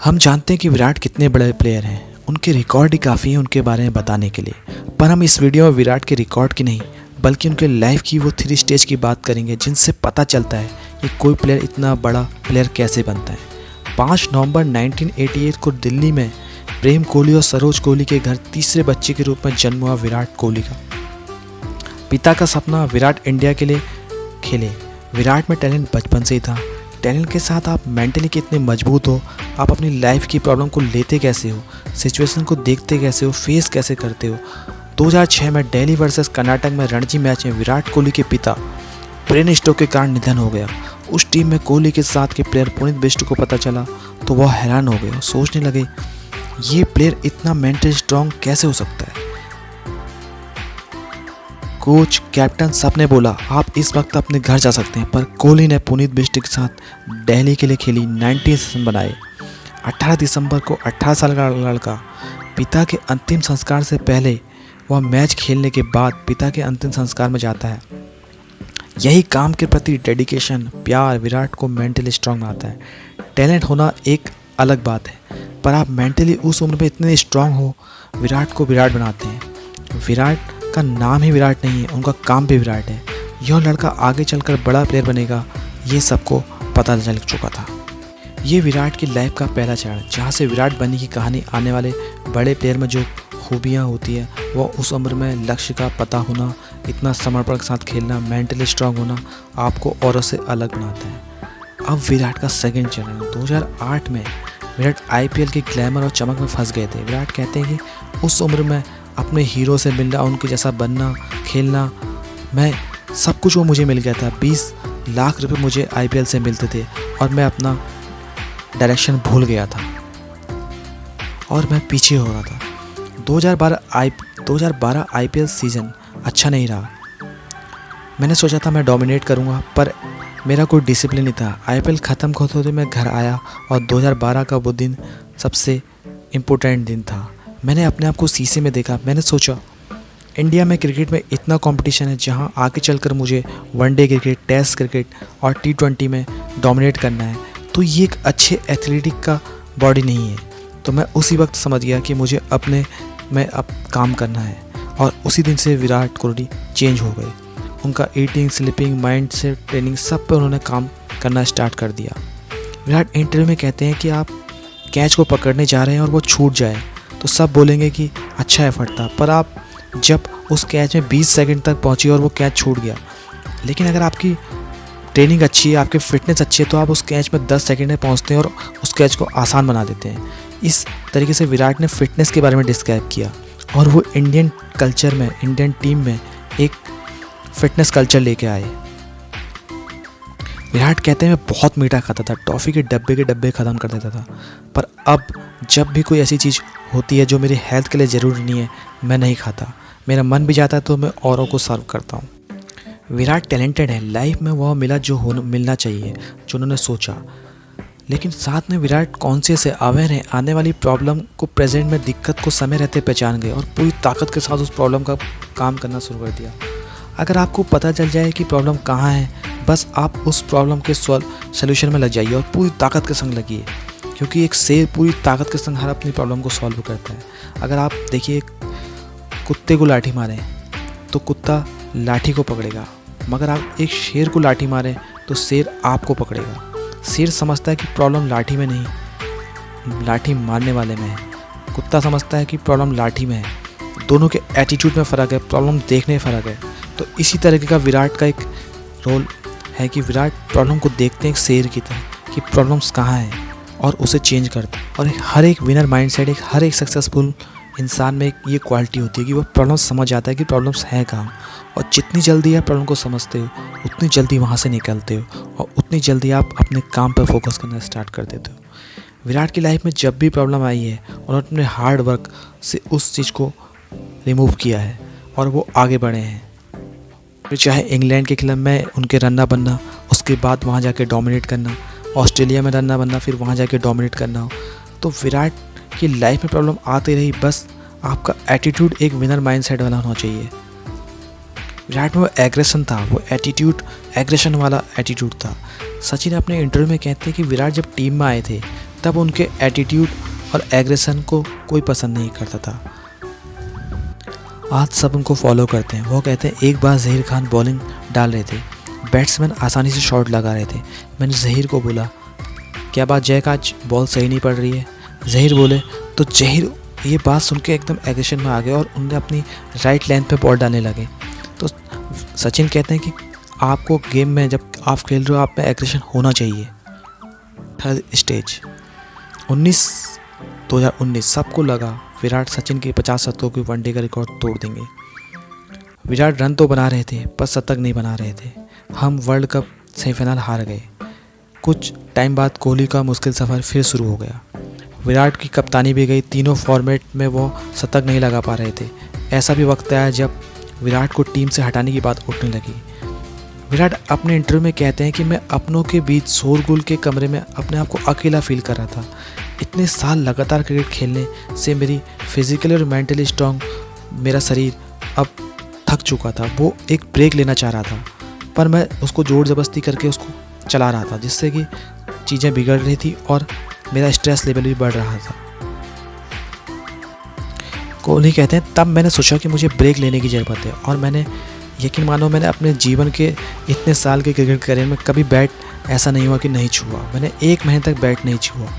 हम जानते हैं कि विराट कितने बड़े प्लेयर हैं, उनके रिकॉर्ड ही काफ़ी हैं उनके बारे में बताने के लिए। पर हम इस वीडियो में विराट के रिकॉर्ड की नहीं बल्कि उनके लाइफ की वो 3 स्टेज की बात करेंगे जिनसे पता चलता है कि कोई प्लेयर इतना बड़ा प्लेयर कैसे बनता है। 5 नवंबर 1988 को दिल्ली में प्रेम कोहली और सरोज कोहली के घर तीसरे बच्चे के रूप में जन्म हुआ विराट कोहली का। पिता का सपना विराट इंडिया के लिए खेले। विराट में टैलेंट बचपन से ही था। टैलेंट के साथ आप मेंटली कितने मजबूत हो, आप अपनी लाइफ की प्रॉब्लम को लेते कैसे हो, सिचुएशन को देखते कैसे हो, फेस कैसे करते हो। 2006 में दिल्ली वर्सेस कर्नाटक में रणजी मैच में विराट कोहली के पिता ब्रेन स्ट्रोक के कारण निधन हो गया। उस टीम में कोहली के साथ के प्लेयर पुनीत बिष्ट को पता चला तो वह हैरान हो गए और सोचने लगे ये प्लेयर इतना मेंटली स्ट्रांग कैसे हो सकता है। कोच, कैप्टन सबने बोला आप इस वक्त अपने घर जा सकते हैं, पर कोहली ने पुनीत बिष्ट के साथ दिल्ली के लिए खेली 90 सेशन बनाए। 18 दिसंबर को 18 साल का लड़का पिता के अंतिम संस्कार से पहले वह मैच खेलने के बाद पिता के अंतिम संस्कार में जाता है। यही काम के प्रति डेडिकेशन, प्यार विराट को मेंटली स्ट्रांग बनाता है। टैलेंट होना एक अलग बात है, पर आप मेंटली उस उम्र में इतने स्ट्रांग हो, विराट को विराट बनाते हैं। विराट का नाम ही विराट नहीं है, उनका काम भी विराट है। यह लड़का आगे चलकर बड़ा प्लेयर बनेगा, ये सबको पता चल चुका था। ये विराट की लाइफ का पहला चरण, जहाँ से विराट बनने की कहानी आने वाले बड़े प्लेयर में जो खूबियाँ होती है वह उस उम्र में लक्ष्य का पता होना, इतना समर्पण के साथ खेलना, मेंटली स्ट्रांग होना आपको औरों से अलग बनाता है। अब विराट का सेकंड चरण 2008 में विराट IPL के ग्लैमर और चमक में फंस गए थे। विराट कहते हैं कि उस उम्र में अपने हीरो से मिलना, उनके जैसा बनना, खेलना, मैं सब कुछ वो मुझे मिल गया था। 20 लाख रुपए मुझे IPL से मिलते थे और मैं अपना डायरेक्शन भूल गया था और मैं पीछे हो रहा था। 2012 IPL सीज़न अच्छा नहीं रहा। मैंने सोचा था मैं डोमिनेट करूंगा, पर मेरा कोई डिसिप्लिन नहीं था। IPL ख़त्म होते होते मैं घर आया और 2012 का वो दिन सबसे इम्पोर्टेंट दिन था। मैंने अपने आप को शीशे में देखा। मैंने सोचा इंडिया में क्रिकेट में इतना कंपटीशन है जहां आगे चलकर मुझे वनडे क्रिकेट, टेस्ट क्रिकेट और T20 में डोमिनेट करना है, तो ये एक अच्छे एथलेटिक का बॉडी नहीं है। तो मैं उसी वक्त समझ गया कि मुझे अपने में अब काम करना है और उसी दिन से विराट कोहली चेंज हो गए। उनका ईटिंग, स्लीपिंग, माइंड से ट्रेनिंग सब पे उन्होंने काम करना स्टार्ट कर दिया। विराट इंटरव्यू में कहते हैं कि आप कैच को पकड़ने जा रहे हैं और वो छूट जाए तो सब बोलेंगे कि अच्छा एफर्ट था, पर आप जब उस कैच में 20 सेकंड तक पहुंची और वो कैच छूट गया। लेकिन अगर आपकी ट्रेनिंग अच्छी है, आपकी फिटनेस अच्छी है, तो आप उस कैच में 10 सेकंड में पहुंचते हैं और उस कैच को आसान बना देते हैं। इस तरीके से विराट ने फिटनेस के बारे में डिस्क्राइब किया और वो इंडियन कल्चर में, इंडियन टीम में एक फिटनेस कल्चर लेके आए। विराट कहते हैं मैं बहुत मीठा खाता था, टॉफ़ी के डब्बे ख़त्म कर देता था, पर अब जब भी कोई ऐसी चीज़ होती है जो मेरी हेल्थ के लिए ज़रूरी नहीं है, मैं नहीं खाता। मेरा मन भी जाता है तो मैं औरों को सर्व करता हूँ। विराट टैलेंटेड है, लाइफ में वह मिला जो मिलना चाहिए, जो उन्होंने सोचा। लेकिन साथ में विराट कॉन्शियस है, अवेयर है, आने वाली प्रॉब्लम को, प्रेजेंट में दिक्कत को समय रहते पहचान गए और पूरी ताकत के साथ उस प्रॉब्लम का काम करना शुरू कर दिया। अगर आपको पता चल जाए कि प्रॉब्लम कहाँ है, बस आप उस प्रॉब्लम के सोल्यूशन में लग जाइए और पूरी ताकत के संग लगिए, क्योंकि एक शेर पूरी ताकत के संग हर अपनी प्रॉब्लम को सॉल्व करता है। अगर आप देखिए कुत्ते को लाठी मारें तो कुत्ता लाठी को पकड़ेगा, मगर आप एक शेर को लाठी मारें तो शेर आपको पकड़ेगा। शेर समझता है कि प्रॉब्लम लाठी में नहीं, लाठी मारने वाले में है। कुत्ता समझता है कि प्रॉब्लम लाठी में है। दोनों के एटीट्यूड में फ़र्क है, प्रॉब्लम देखने में फ़र्क है। तो इसी तरीके का विराट का एक रोल है कि विराट प्रॉब्लम को देखते हैं एक शेर की तरह कि प्रॉब्लम्स कहाँ हैं और उसे चेंज करते हैं। और हर एक विनर माइंडसेट, हर एक सक्सेसफुल इंसान में ये क्वालिटी होती है कि वो प्रॉब्लम समझ आता है कि प्रॉब्लम्स हैं कहाँ, और जितनी जल्दी आप प्रॉब्लम को समझते हो उतनी जल्दी वहाँ से निकलते हो और उतनी जल्दी आप अपने काम पर फोकस करना स्टार्ट कर देते हो। विराट की लाइफ में जब भी प्रॉब्लम आई है उन्होंने अपने हार्ड वर्क से उस चीज़ को रिमूव किया है और वो आगे बढ़े हैं। फिर चाहे इंग्लैंड के खिलाफ में उनके रन्ना बनना, उसके बाद वहाँ जाके डोमिनेट करना, ऑस्ट्रेलिया में रन्ना बनना, फिर वहाँ जाके डोमिनेट करना हो, तो विराट की लाइफ में प्रॉब्लम आती रही। बस आपका एटीट्यूड एक विनर माइंडसेट वाला होना चाहिए। विराट में वो एग्रेशन था, वो एटीट्यूड एग्रेशन वाला एटीट्यूड था। सचिन अपने इंटरव्यू में कहते हैं कि विराट जब टीम में आए थे तब उनके एटीट्यूड और एग्रेशन को कोई पसंद नहीं करता था। आज सब उनको फॉलो करते हैं। वो कहते हैं एक बार ज़हीर खान बॉलिंग डाल रहे थे, बैट्समैन आसानी से शॉट लगा रहे थे। मैंने ज़हीर को बोला, क्या बात जैक, आज बॉल सही नहीं पड़ रही है? ज़हीर बोले, तो ज़हीर ये बात सुन के एकदम एग्रेशन में आ गए और उन्हें अपनी राइट लेंथ पे बॉल डालने लगे। तो सचिन कहते हैं कि आपको गेम में जब आप खेल रहे हो आप में एग्रेशन होना चाहिए। थर्ड स्टेज 2019 सबको लगा विराट सचिन के 50 शतकों की वनडे का रिकॉर्ड तोड़ देंगे। विराट रन तो बना रहे थे पर शतक नहीं बना रहे थे। हम वर्ल्ड कप सेमीफाइनल हार गए। कुछ टाइम बाद कोहली का मुश्किल सफ़र फिर शुरू हो गया। विराट की कप्तानी भी गई, तीनों फॉर्मेट में वो शतक नहीं लगा पा रहे थे। ऐसा भी वक्त आया जब विराट को टीम से हटाने की बात उठने लगी। विराट अपने इंटरव्यू में कहते हैं कि मैं अपनों के बीच शोरगुल के कमरे में अपने आप को अकेला फील कर रहा था। इतने साल लगातार क्रिकेट खेलने से मेरी फिजिकली और मेंटली स्ट्रांग मेरा शरीर अब थक चुका था। वो एक ब्रेक लेना चाह रहा था पर मैं उसको ज़ोर ज़बरदस्ती करके उसको चला रहा था, जिससे कि चीज़ें बिगड़ रही थी और मेरा स्ट्रेस लेवल भी बढ़ रहा था। कोहली कहते हैं तब मैंने सोचा कि मुझे ब्रेक लेने की ज़रूरत है और मैंने यकीन मानो मैंने अपने जीवन के इतने साल के क्रिकेट करियर में कभी बैट ऐसा नहीं हुआ कि नहीं छुआ। मैंने 1 महीने तक बैट नहीं छुआ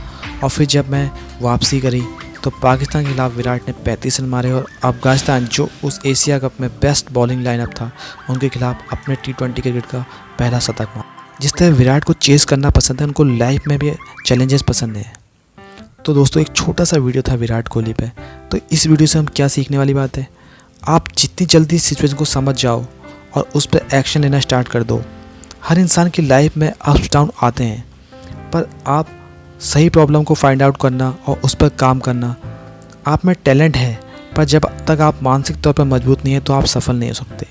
और फिर जब मैं वापसी करी तो पाकिस्तान के खिलाफ विराट ने 35 रन मारे और अफगानिस्तान जो उस एशिया कप में बेस्ट बॉलिंग लाइनअप था उनके खिलाफ अपने T20 क्रिकेट का पहला शतक मारा। जिस तरह विराट को चेस करना पसंद है उनको लाइफ में भी चैलेंजेस पसंद है। तो दोस्तों एक छोटा सा वीडियो था विराट कोहली पे। तो इस वीडियो से हम क्या सीखने वाली बात है, आप जितनी जल्दी सिचुएशन को समझ जाओ और उस पर एक्शन लेना स्टार्ट कर दो। हर इंसान की लाइफ में अप्स डाउन आते हैं पर आप सही प्रॉब्लम को फाइंड आउट करना और उस पर काम करना। आप में टैलेंट है पर जब तक आप मानसिक तौर पर मजबूत नहीं है तो आप सफल नहीं हो सकते।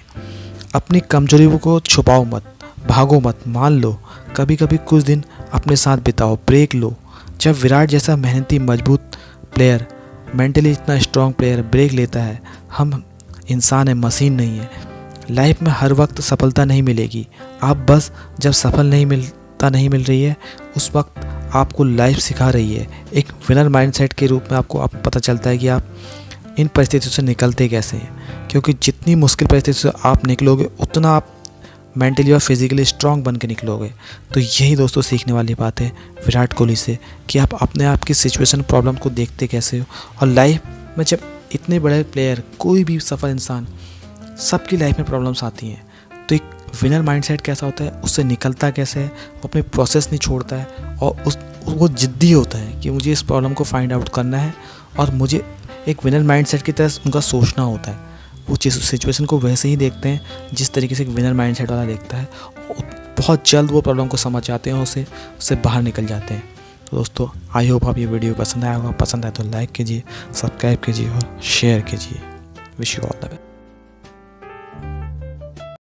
अपनी कमजोरियों को छुपाओ मत, भागो मत, मान लो। कभी कभी कुछ दिन अपने साथ बिताओ, ब्रेक लो। जब विराट जैसा मेहनती मजबूत प्लेयर, मेंटली इतना स्ट्रॉन्ग प्लेयर ब्रेक लेता है, हम इंसान है, मशीन नहीं है। लाइफ में हर वक्त सफलता नहीं मिलेगी। आप बस जब सफल नहीं मिल रही है उस वक्त आपको लाइफ सिखा रही है। एक विनर माइंडसेट के रूप में आपको पता चलता है कि आप इन परिस्थितियों से निकलते कैसे हैं, क्योंकि जितनी मुश्किल परिस्थितियों से आप निकलोगे उतना आप मेंटली और फिजिकली स्ट्रांग बन के निकलोगे। तो यही दोस्तों सीखने वाली बात है विराट कोहली से कि आप अपने आप की सिचुएशन प्रॉब्लम को देखते कैसे हो। और लाइफ में जब इतने बड़े प्लेयर, कोई भी सफल इंसान, सबकी लाइफ में प्रॉब्लम्स आती हैं, तो एक विनर माइंडसेट कैसा होता है, उससे निकलता कैसे है, वो अपने प्रोसेस नहीं छोड़ता है और वो जिद्दी होता है कि मुझे इस प्रॉब्लम को फाइंड आउट करना है और मुझे एक विनर माइंडसेट की तरह उनका सोचना होता है। वो चीज़ सिचुएशन को वैसे ही देखते हैं जिस तरीके से एक विनर माइंडसेट वाला देखता है। बहुत जल्द वो प्रॉब्लम को समझ जाते हैं और उससे बाहर निकल जाते हैं। तो दोस्तों आई होप आप ये वीडियो पसंद आया होगा। पसंद आए तो लाइक कीजिए, सब्सक्राइब कीजिए और शेयर कीजिए। Wish you all the best.